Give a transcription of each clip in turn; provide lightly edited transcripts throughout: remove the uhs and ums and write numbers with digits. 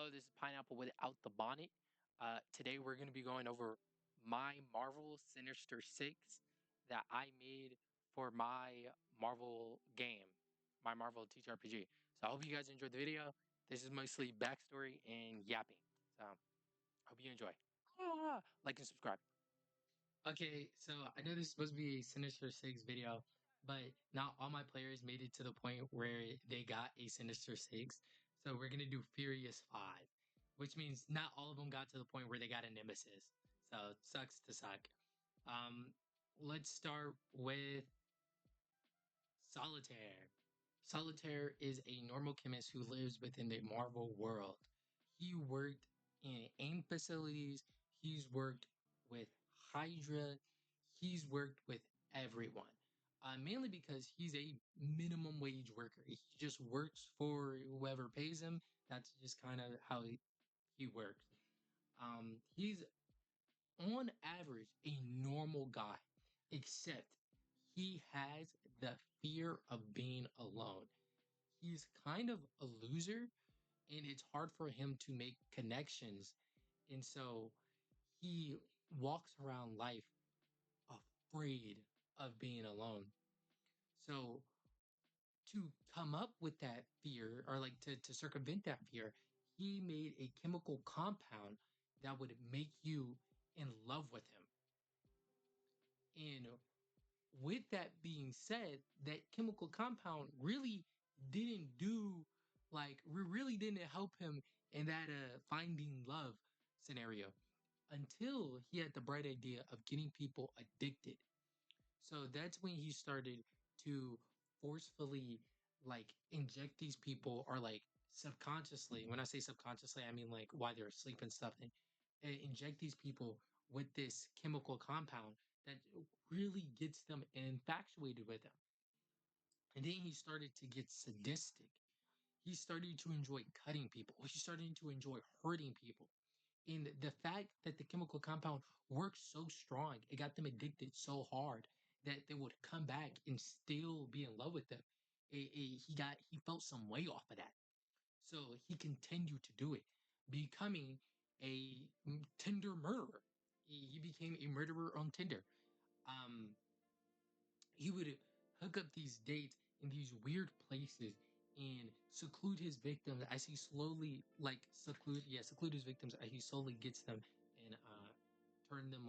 Hello, this is Pineapple without the bonnet. Today we're going to be going over my Marvel Sinister Six that I made for my Marvel game, my Marvel TTRPG. So I hope you guys enjoyed the video. This is mostly backstory and yapping. So hope you enjoy. Like and subscribe. Okay, so I know this is supposed to be a Sinister Six video, but not all my players made it to the point where they got a Sinister Six. So we're gonna do Furious Five, which means not all of them got to the point where they got a Nemesis. So it sucks to suck. Um, let's start with Solitaire. Solitaire is a normal chemist who lives within the Marvel world. He worked in AIM facilities, he's worked with Hydra, he's worked with everyone. Mainly because he's a minimum wage worker. He just works for whoever pays him. That's just kind of how he works. He's on average a normal guy, except he has the fear of being alone. He's kind of a loser, and it's hard for him to make connections. And so he walks around life afraid of being alone. So to come up with that fear, or like to circumvent that fear, he made a chemical compound that would make you in love with him. And with that being said, that chemical compound really didn't do really didn't help him in that finding love scenario until he had the bright idea of getting people addicted. So that's when he started to forcefully inject these people, or like subconsciously. When I say subconsciously, I mean like while they're asleep and stuff, and inject these people with this chemical compound that really gets them infatuated with him. And then he started to get sadistic. He started to enjoy cutting people. He started to enjoy hurting people. And the fact that the chemical compound worked so strong, it got them addicted so hard that they would come back and still be in love with them. He felt some way off of that. So he continued to do it, becoming a Tinder murderer. He became a murderer on Tinder. Um, he would hook up these dates in these weird places and seclude his victims as he slowly seclude his victims as he slowly gets them and turn them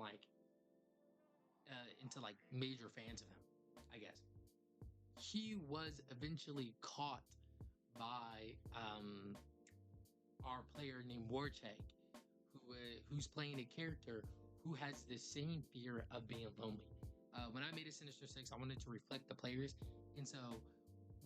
into like major fans of him, I guess. He was eventually caught by our player named Warchek, who's playing a character who has the same fear of being lonely. When I made a Sinister Six, I wanted to reflect the players, and so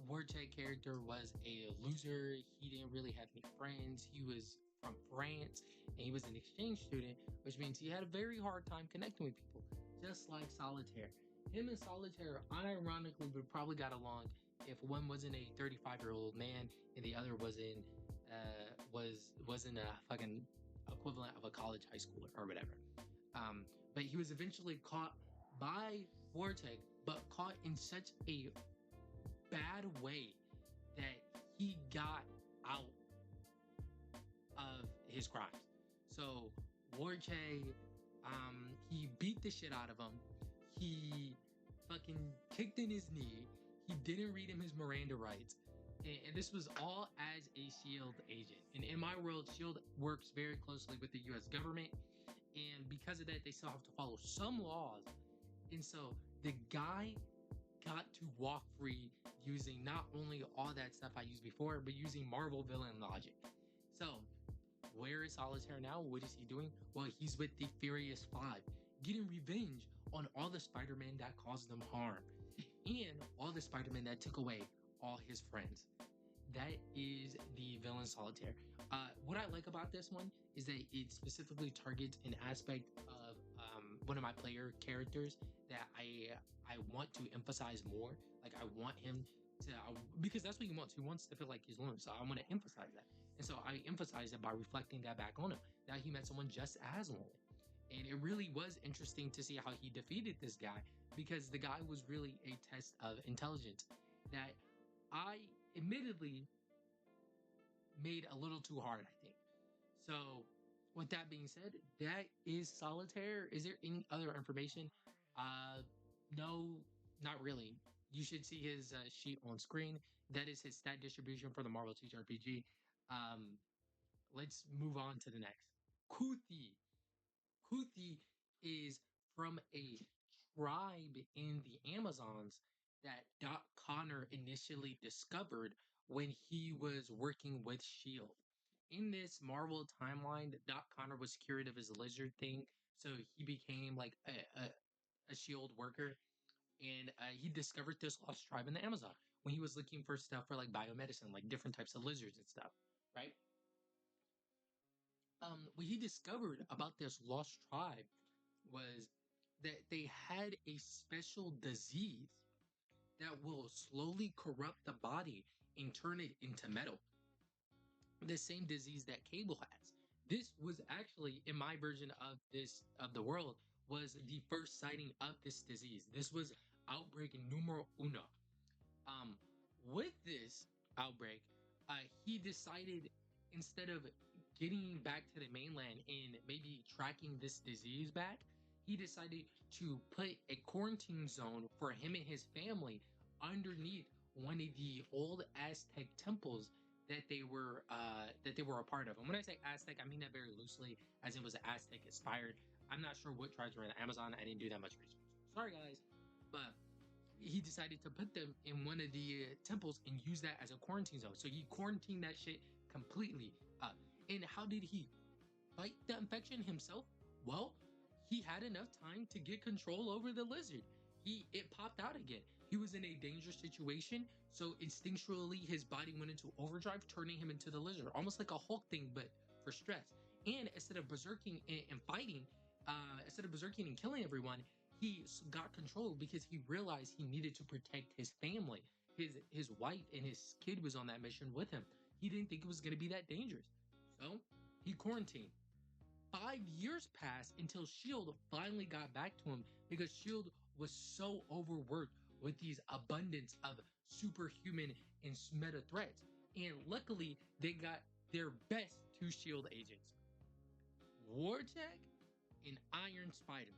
Warchek character was a loser. He didn't really have any friends. He was from France, and he was an exchange student, which means he had a very hard time connecting with people, just like Solitaire. Him and Solitaire, unironically, would probably got along if one wasn't a 35-year-old man and the other wasn't a fucking equivalent of a college high schooler or whatever. But he was eventually caught by Vortex, but caught in such a bad way that he got out of his crimes. So Vorche, he beat the shit out of him. He fucking kicked in his knee. He didn't read him his Miranda rights. And this was all as a SHIELD agent. And in my world, SHIELD works very closely with the US government. And because of that, they still have to follow some laws. And so the guy got to walk free using not only all that stuff I used before, but using Marvel villain logic. So where is Solitaire now? What is he doing? Well, he's with the Furious Five, getting revenge on all the Spider-Man that caused them harm, and all the Spider-Man that took away all his friends. That is the villain Solitaire. What I like about this one is that it specifically targets an aspect of one of my player characters that I want to emphasize more. Like I want him to, because that's what he wants. He wants to feel like he's lonely. So I want to emphasize that. And so I emphasize it by reflecting that back on him. Now he met someone just as lonely. And it really was interesting to see how he defeated this guy, because the guy was really a test of intelligence that I admittedly made a little too hard, I think. So, with that being said, that is Solitaire. Is there any other information? Uh, no, not really. You should see his sheet on screen. That is his stat distribution for the Marvel TTRPG. Um, let's move on to the next. Kuthi. Kuthi is from a tribe in the Amazons that Doc Connor initially discovered when he was working with S.H.I.E.L.D. In this Marvel timeline, Doc Connor was cured of his lizard thing, so he became like a S.H.I.E.L.D. worker, and he discovered this lost tribe in the Amazon when he was looking for stuff for like biomedicine, like different types of lizards and stuff, right? What he discovered about this lost tribe was that they had a special disease that will slowly corrupt the body and turn it into metal. The same disease that Cable has. This was actually in my version of the world was the first sighting of this disease. This was outbreak numero uno. Um, with this outbreak, he decided instead of getting back to the mainland and maybe tracking this disease back, he decided to put a quarantine zone for him and his family underneath one of the old Aztec temples that they were a part of. And when I say Aztec, I mean that very loosely, as it was Aztec inspired. I'm not sure what tribes were in the Amazon. I didn't do that much research. Sorry, guys, but he decided to put them in one of the temples and use that as a quarantine zone. So he quarantined that shit completely. And how did he fight the infection himself? Well, he had enough time to get control over the lizard. It popped out again. He was in a dangerous situation, so instinctually his body went into overdrive, turning him into the lizard, almost like a Hulk thing, but for stress. And instead of berserking and fighting, instead of berserking and killing everyone, he got control because he realized he needed to protect his family. His wife and his kid was on that mission with him. He didn't think it was going to be that dangerous, so he quarantined. 5 years passed until S.H.I.E.L.D. finally got back to him because S.H.I.E.L.D. was so overworked with these abundance of superhuman and meta threats. And luckily, they got their best two S.H.I.E.L.D. agents, Wartech and Iron Spider.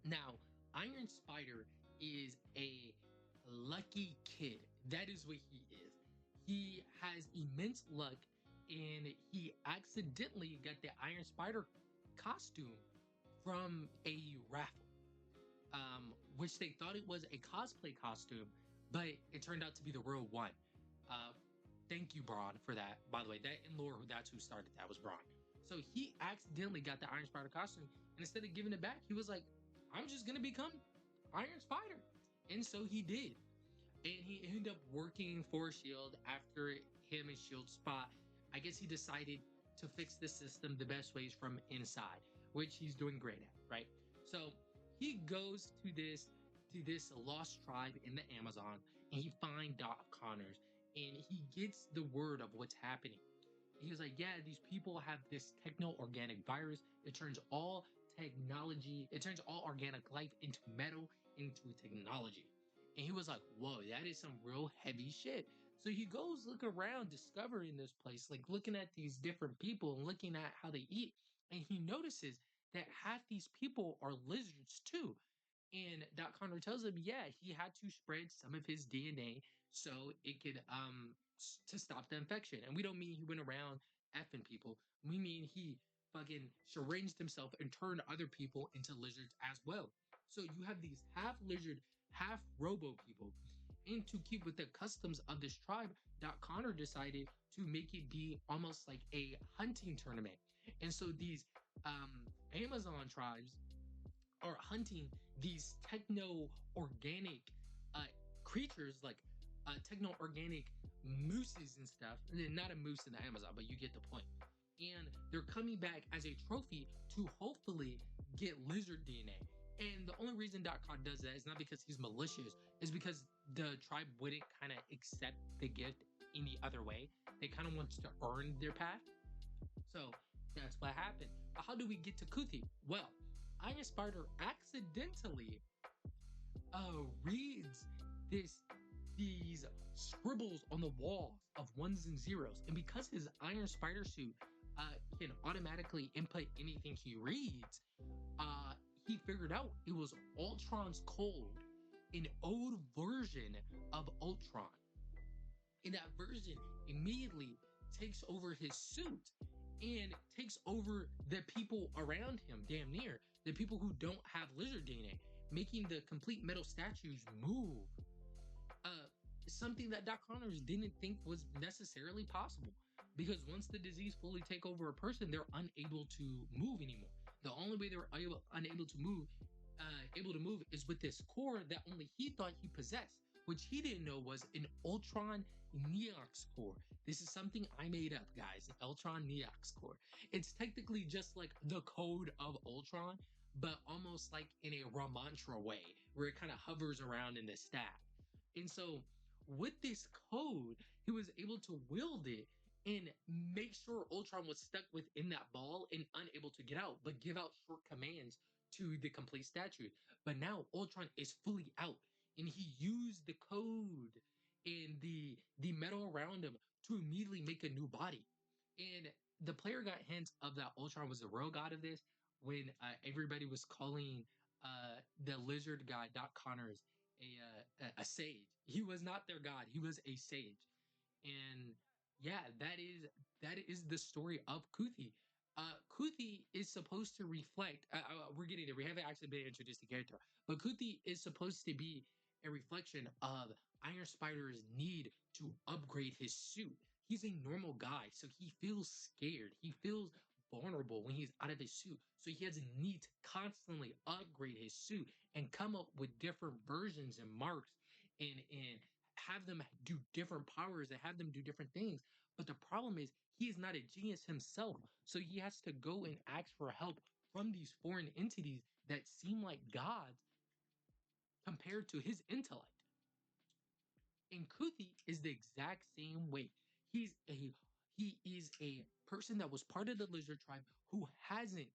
Now, Iron Spider is a lucky kid. That is what he is. He has immense luck and he accidentally got the Iron Spider costume from a raffle, which they thought it was a cosplay costume, but it turned out to be the real one. Uh, Thank you, Braun, for that. By the way, that in lore, that's who started that was Braun. So he accidentally got the Iron Spider costume, and instead of giving it back, he was like, "I'm just gonna become Iron Spider," and so he did. And he ended up working for Shield after him and Shield spot. I guess he decided to fix the system the best ways from inside, which he's doing great at, right? So he goes to this lost tribe in the Amazon, and he finds Doc Connors, and he gets the word of what's happening. He was like, "Yeah, these people have this techno-organic virus. It turns all organic life into metal, into technology." And he was like, "Whoa, that is some real heavy shit." So he goes look around, discovering this place, like looking at these different people and looking at how they eat. And he notices that half these people are lizards too. And Doc Connor tells him, yeah, he had to spread some of his DNA so it could to stop the infection. And we don't mean he went around effing people. We mean he fucking syringed himself and turned other people into lizards as well. So you have these half lizard, half robo people. And to keep with the customs of this tribe, Doc Connor decided to make it be almost like a hunting tournament. And so these Amazon tribes are hunting these techno-organic uh, creatures, like techno-organic mooses and stuff. And not a moose in the Amazon, but you get the point. And they're coming back as a trophy to hopefully get lizard DNA. And the only reason Con does that is not because he's malicious, is because the tribe wouldn't kind of accept the gift any other way. They kind of wants to earn their path. So that's what happened. But how do we get to Kuthi? Well, Iron Spider accidentally reads these scribbles on the walls of ones and zeros, and because his Iron Spider suit can automatically input anything he reads, uh, he figured out it was Ultron's code, an old version of Ultron. And that version immediately takes over his suit and takes over the people around him, damn near the people who don't have lizard DNA, making the complete metal statues move. Uh, Something that Doc Connors didn't think was necessarily possible, because once the disease fully take over a person, they're unable to move anymore. The only way they were unable to move, able to move, is with this core that only he thought he possessed, which he didn't know was an Ultron Neox core. This is something I made up, guys. The Ultron Neox core. It's technically just like the code of Ultron, but almost like in a Ramantra way, where it kind of hovers around in the stack. And so, with this code, he was able to wield it and make sure Ultron was stuck within that ball and unable to get out, but give out short commands to the complete statue. But now Ultron is fully out, and he used the code and the metal around him to immediately make a new body. And the player got hints of that Ultron was the real god of this when everybody was calling the lizard guy Doc Connors a sage. He was not their god; he was a sage. And yeah, that is the story of Kuthi. Kuthi is supposed to reflect. We're getting there. We haven't actually been introduced to character, but Kuthi is supposed to be a reflection of Iron Spider's need to upgrade his suit. He's a normal guy, so he feels scared. He feels vulnerable when he's out of his suit. So he has a need to constantly upgrade his suit and come up with different versions and marks and have them do different powers and have them do different things. But the problem is he is not a genius himself. So he has to go and ask for help from these foreign entities that seem like gods compared to his intellect. And Kuthi is the exact same way. He is a person that was part of the lizard tribe who hasn't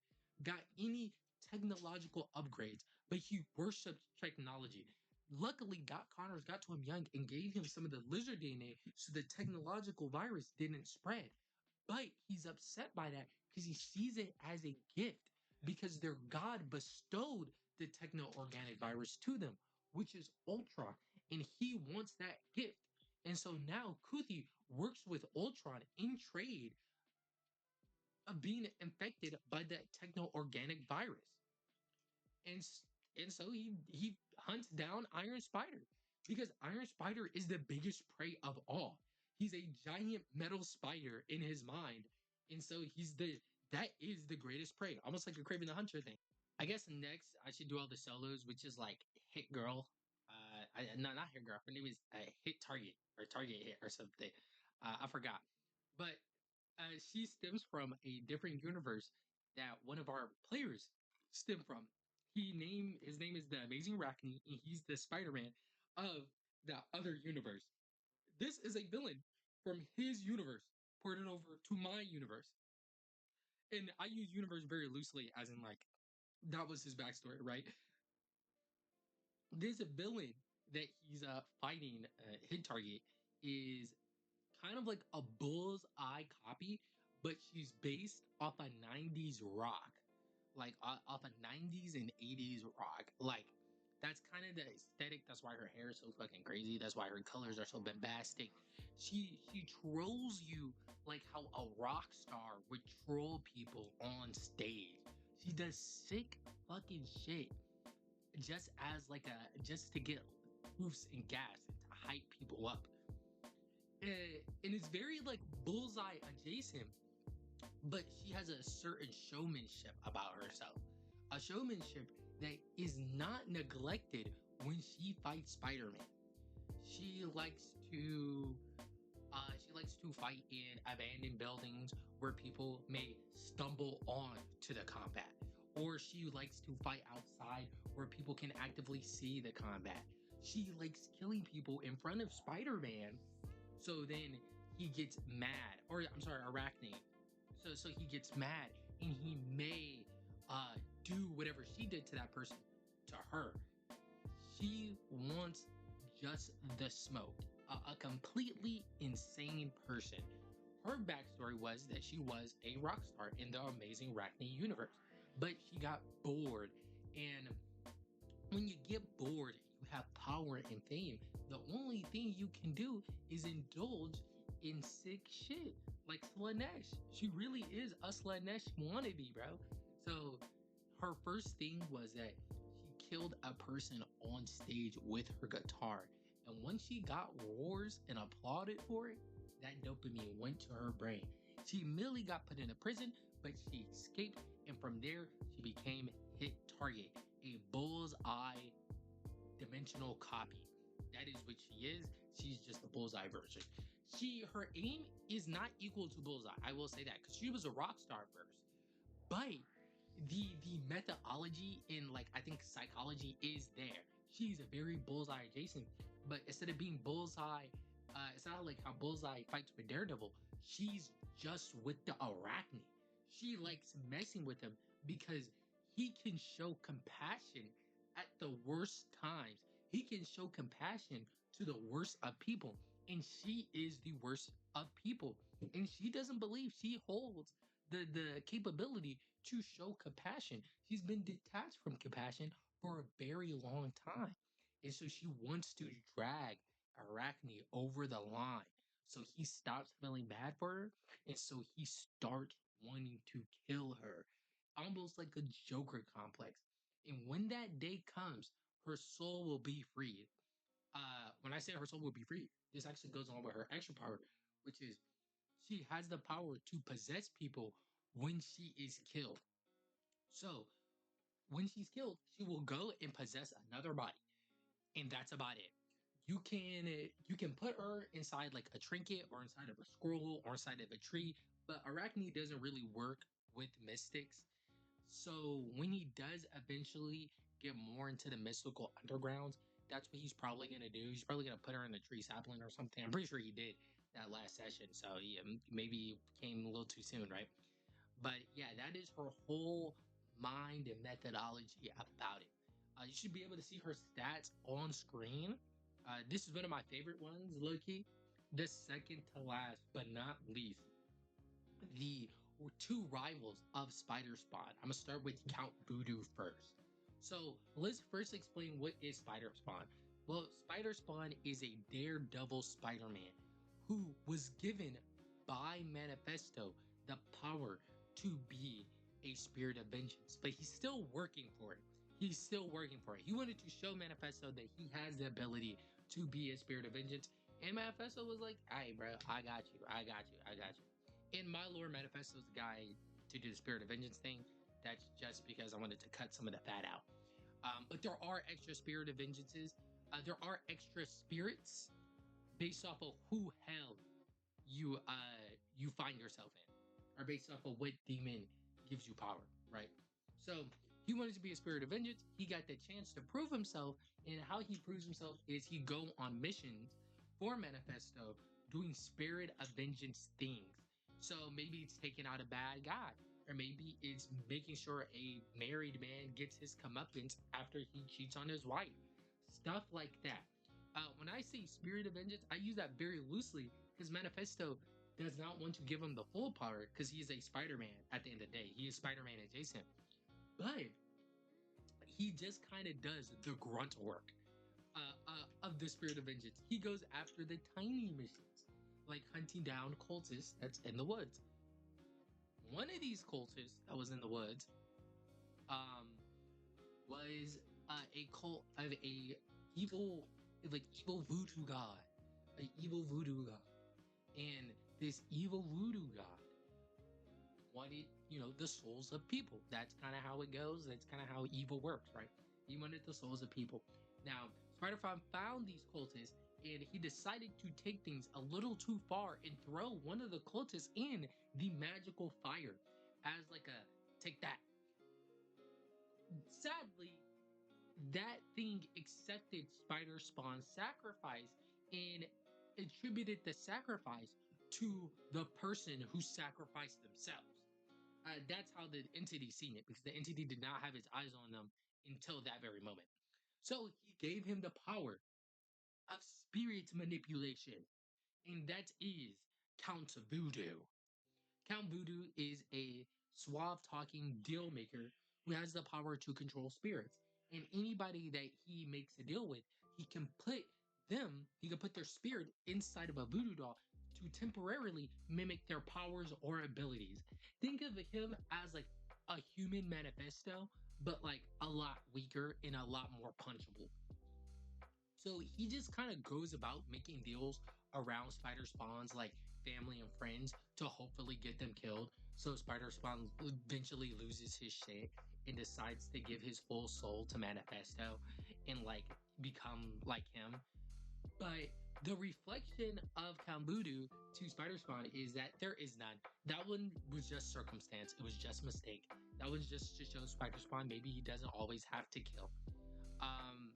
got any technological upgrades, but he worships technology. Luckily, Doc Connors got to him young and gave him some of the lizard DNA so the technological virus didn't spread. But he's upset by that because he sees it as a gift because their god bestowed the techno organic virus to them, which is Ultron, and he wants that gift. And so now Kuthi works with Ultron in trade of being infected by that techno organic virus. And and so he hunts down Iron Spider because Iron Spider is the biggest prey of all. He's a giant metal spider in his mind, and so that is the greatest prey, almost like a Craven the Hunter thing. I guess next I should do all the solos, which is like Hit Girl. No, not Hit Girl. Her name is Hit Target or Target Hit or something. I forgot, but she stems from a different universe that one of our players stem from. His name is the Amazing Arachne, and he's the Spider-Man of the other universe. This is a villain from his universe ported over to my universe, and I use universe very loosely, as in like that was his backstory, right? This villain that he's fighting, Hit Target, is kind of like a bull's eye copy, but she's based off a 90s rock. Like off a 90s and 80s rock. Like that's kind of the aesthetic. That's why her hair is so fucking crazy. That's why her colors are so bombastic. She trolls you like how a rock star would troll people on stage. She does sick fucking shit just as like a just to get hoofs and gas and to hype people up. And it's very like bullseye adjacent, but she has a certain showmanship about herself, a showmanship that is not neglected when she fights Spider-Man. She likes to fight in abandoned buildings where people may stumble on to the combat, or she likes to fight outside where people can actively see the combat. She likes killing people in front of Spider-Man, so then he gets mad, or I'm sorry, Arachne. So he gets mad and he may do whatever she did to that person to her. She wants just the smoke. A completely insane person Her backstory was that she was a rock star in the amazing Arachne universe, but she got bored. And when you get bored, you have power and fame. The only thing you can do is indulge in sick shit like Slanesh. She really is a Slanesh wannabe, bro. So her first thing was that she killed a person on stage with her guitar. And once she got roars and applauded for it, that dopamine went to her brain. She immediately got put in a prison, but she escaped, and from there, she became hit target, a bullseye dimensional copy. That is what she is. She's just a bullseye version. Her aim is not equal to bullseye. I will say that because she was a rock star first, but the methodology in like I think psychology is there. She's a very bullseye adjacent, but instead of being bullseye, it's not like how bullseye fights with Daredevil. She's just with the Arachne. She likes messing with him because he can show compassion at the worst times. He can show compassion to the worst of people, and she is the worst of people. And she doesn't believe she holds the capability to show compassion. She's been detached from compassion for a very long time. And so she wants to drag Arachne over the line. So he stops feeling bad for her. And so he starts wanting to kill her. Almost like a Joker complex. And when that day comes, her soul will be freed. When I say her soul will be freed, this actually goes on with her extra power, which is she has the power to possess people when she is killed. So when she's killed, she will go and possess another body, and that's about it. You can put her inside like a trinket or inside of a scroll or inside of a tree, but Arachne doesn't really work with mystics. So when he does eventually get more into the mystical undergrounds, that's what he's probably gonna do. He's probably gonna put her in a tree sapling or something. I'm pretty sure he did that last session. So yeah, maybe came a little too soon, right? But yeah, that is her whole mind and methodology about it. You should be able to see her stats on screen. This is one of my favorite ones, Loki. The second to last, but not least, the two rivals of Spider Spawn. I'm gonna start with Count Voodoo first. So let's first explain what is Spider Spawn. Well, Spider Spawn is a daredevil Spider-Man who was given by Manifesto the power to be a spirit of vengeance, but he's still working for it. He's still working for it. He wanted to show Manifesto that he has the ability to be a spirit of vengeance, and Manifesto was like, "Hey, bro, I got you. I got you. I got you." In my lore, Manifesto's the guy to do the Spirit of Vengeance thing. That's just because I wanted to cut some of the fat out. But there are extra Spirit of Vengeances. There are extra spirits based off of who hell you find yourself in, or based off of what demon gives you power, right? So he wanted to be a spirit of vengeance. He got the chance to prove himself, and how he proves himself is he go on missions for Manifesto, doing spirit of vengeance things. So maybe it's taking out a bad guy, or maybe it's making sure a married man gets his comeuppance after he cheats on his wife. Stuff like that. When I say spirit of vengeance, I use that very loosely because Manifesto does not want to give him the full power because he is a Spider-Man at the end of the day. He is Spider-Man adjacent. But he just kind of does the grunt work of the spirit of vengeance. He goes after the tiny missions, like hunting down cultists that's in the woods. One of these cultists that was in the woods um, was a cult of a evil, like evil voodoo god, an evil voodoo god, and this evil voodoo god wanted, the souls of people. That's kind of how it goes. That's kind of how evil works, right? He wanted the souls of people. Now, Spider-Man found these cultists, and he decided to take things a little too far and throw one of the cultists in the magical fire as like a take that. Sadly, that thing accepted Spider Spawn's sacrifice and attributed the sacrifice to the person who sacrificed themselves. That's how the entity seen it, because the entity did not have its eyes on them until that very moment. So he gave him the power of spirit manipulation, and that is Count Voodoo. Count Voodoo is a suave talking deal maker who has the power to control spirits. And anybody that he makes a deal with, he can put he can put their spirit inside of a voodoo doll to temporarily mimic their powers or abilities. Think of him as like a human manifesto, but like a lot weaker and a lot more punchable. So he just kind of goes about making deals around Spider Spawn's like family and friends to hopefully get them killed. So Spider Spawn eventually loses his shit and decides to give his full soul to Manifesto and like become like him. But the reflection of Kambudu to Spider Spawn is that there is none. That one was just circumstance. It was just mistake. That was just to show Spider Spawn maybe he doesn't always have to kill. Um,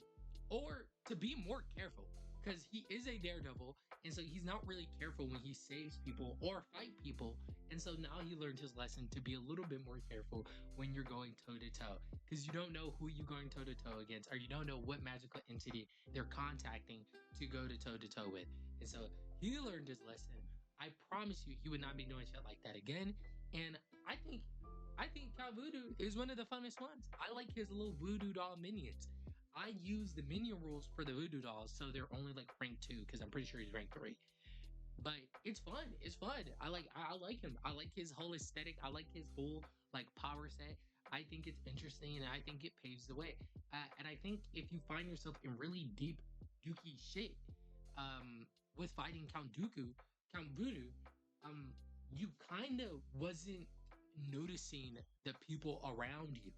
or to be more careful because he is a daredevil, and so he's not really careful when he saves people or fight people. And so now he learned his lesson to be a little bit more careful when you're going toe to toe because you don't know who you're going toe to toe against, or you don't know what magical entity they're contacting to go to toe with. And so he learned his lesson. I promise you, he would not be doing shit like that again. And I think I think Cal Voodoo is one of the funnest ones. I like his little voodoo doll minions. I use the minion rules for the voodoo dolls, so they're only like rank 2 because I'm pretty sure he's rank 3. But it's fun. It's fun. I like him. I like his whole aesthetic. I like his whole like power set. I think it's interesting and I think it paves the way. And I think if you find yourself in really deep dookie shit with fighting Count Voodoo, um, you kind of wasn't noticing the people around you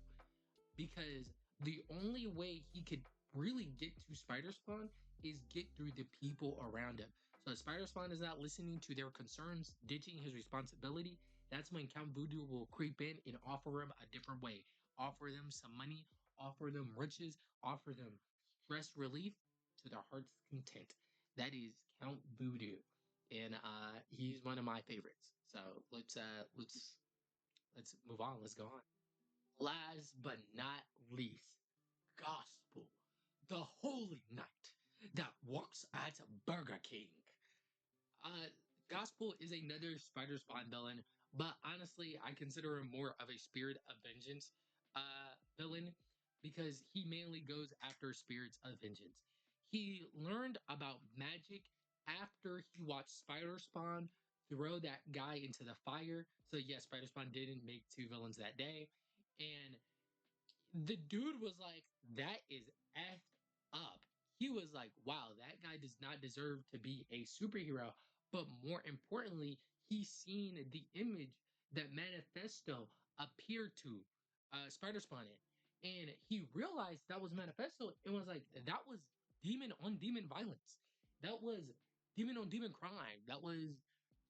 because the only way he could really get to Spider Spawn is get through the people around him. So if Spider Spawn is not listening to their concerns, ditching his responsibility, that's when Count Voodoo will creep in and offer him a different way. Offer them some money, offer them riches, offer them stress relief to their heart's content. That is Count Voodoo. And he's one of my favorites. So let's move on. Let's go on. Last but not least, Gospel, the holy knight that walks at Burger King. Uh, Gospel is another Spider Spawn villain, but honestly, I consider him more of a Spirit of Vengeance villain because he mainly goes after spirits of vengeance. He learned about magic after he watched Spider Spawn throw that guy into the fire. So yes, Spider Spawn didn't make 2 villains that day, and the dude was like, that is effed up. He was like, wow, that guy does not deserve to be a superhero. But more importantly, he's seen the image that Manifesto appeared to Spider Spawn in. And he realized that was Manifesto and was like, that was demon on demon violence. That was demon on demon crime. That was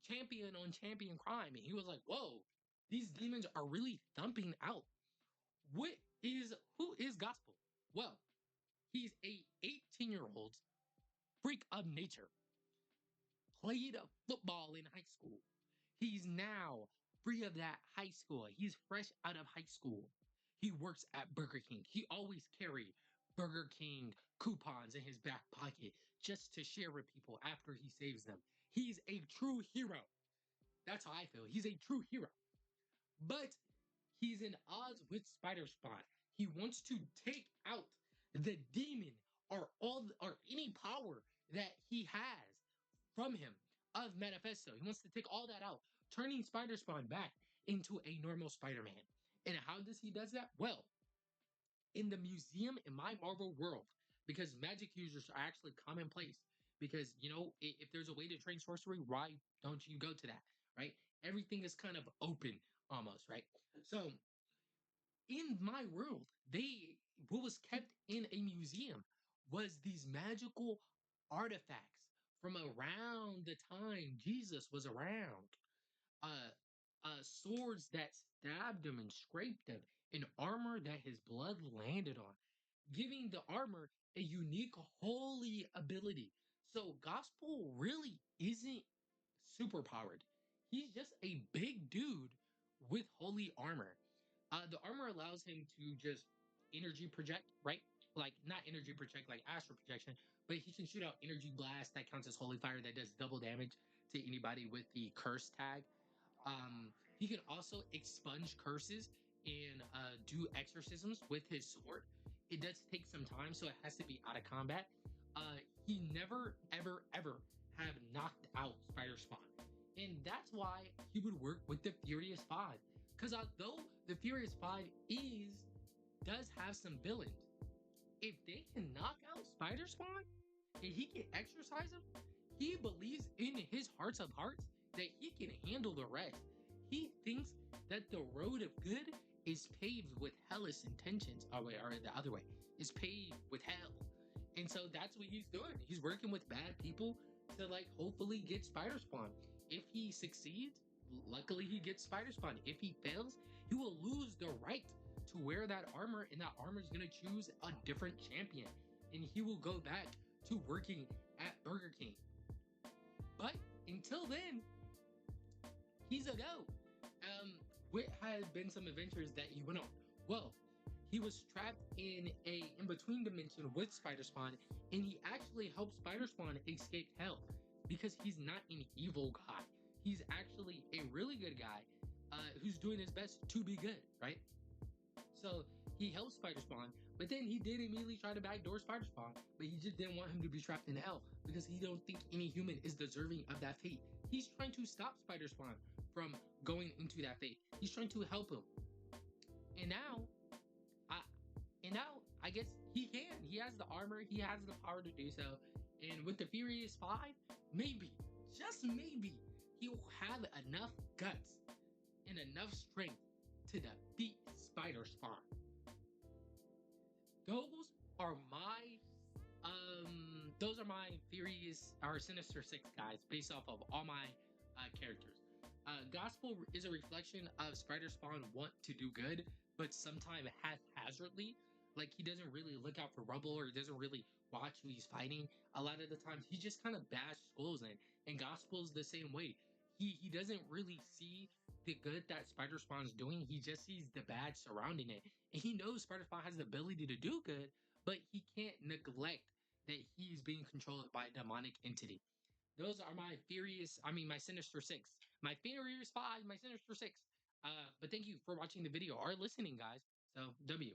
champion on champion crime. And he was like, whoa, these demons are really thumping out. What who is Gospel? Well, he's a 18-year-old freak of nature. Played football in high school. He's now free of that high school. He's fresh out of high school. He works at Burger King. He always carry Burger King coupons in his back pocket just to share with people after he saves them. He's a true hero. That's how I feel. He's a true hero. But he's in odds with Spider Spawn. He wants to take out the demon or any power that he has from him of Manifesto. He wants to take all that out, turning Spider Spawn back into a normal Spider-Man. And how does he does that? Well, in the museum in my Marvel world, because magic users are actually commonplace. Because if there's a way to train sorcery, why don't you go to that? Right? Everything is kind of open almost, right? So in my world, what was kept in a museum was these magical artifacts from around the time Jesus was around. Uh, Swords that stabbed him and scraped him, and armor that his blood landed on, giving the armor a unique holy ability. So Gospel really isn't super powered. He's just a big dude with holy armor. The armor allows him to just energy project, right? Like not energy project like astral projection, but he can shoot out energy blast that counts as holy fire that does double damage to anybody with the curse tag. He can also expunge curses and do exorcisms with his sword. It does take some time, so it has to be out of combat. He never, ever, ever have knocked out Spider Spawn, and that's why he would work with the Furious Five. Because although the Furious Five does have some villains, if they can knock out Spider Spawn and he can exercise him, he believes in his hearts of hearts that he can handle the rest. He thinks that the road of good is paved with hellish intentions. Oh wait, or the other way is paved with hell. And so that's what he's doing. He's working with bad people to like hopefully get Spider Spawn. If he succeeds, luckily he gets Spider Spawn. If he fails, he will lose the right to wear that armor, and that armor is going to choose a different champion, and he will go back to working at Burger King. But until then, he's a go. What had been some adventures that he went on? Well, he was trapped in a in-between dimension with Spider Spawn, and he actually helped Spider Spawn escape hell because he's not an evil guy. He's actually a really good guy who's doing his best to be good, right? So he helped Spider Spawn, but then he did immediately try to backdoor Spider Spawn, but he just didn't want him to be trapped in hell because he don't think any human is deserving of that fate. He's trying to stop Spider Spawn from going into that fate. He's trying to help him. And now, I guess he can. He has the armor, he has the power to do so. And with the Furious Five, maybe, just maybe, he'll have enough guts and enough strength to defeat Spider Spawn. Those are my Furious or Sinister Six guys based off of all my characters. Gospel is a reflection of Spider Spawn want to do good, but sometimes haphazardly. Like he doesn't really look out for rubble or he doesn't really watch who he's fighting. A lot of the times he just kind of bashes skulls in. And Gospel's the same way. He doesn't really see the good that Spider Spawn's doing. He just sees the bad surrounding it. And he knows Spider Spawn has the ability to do good, but he can't neglect that he's being controlled by a demonic entity. Those are my Sinister Six. My Furious Five, my Sinister Six. But thank you for watching the video or listening, guys. So, W.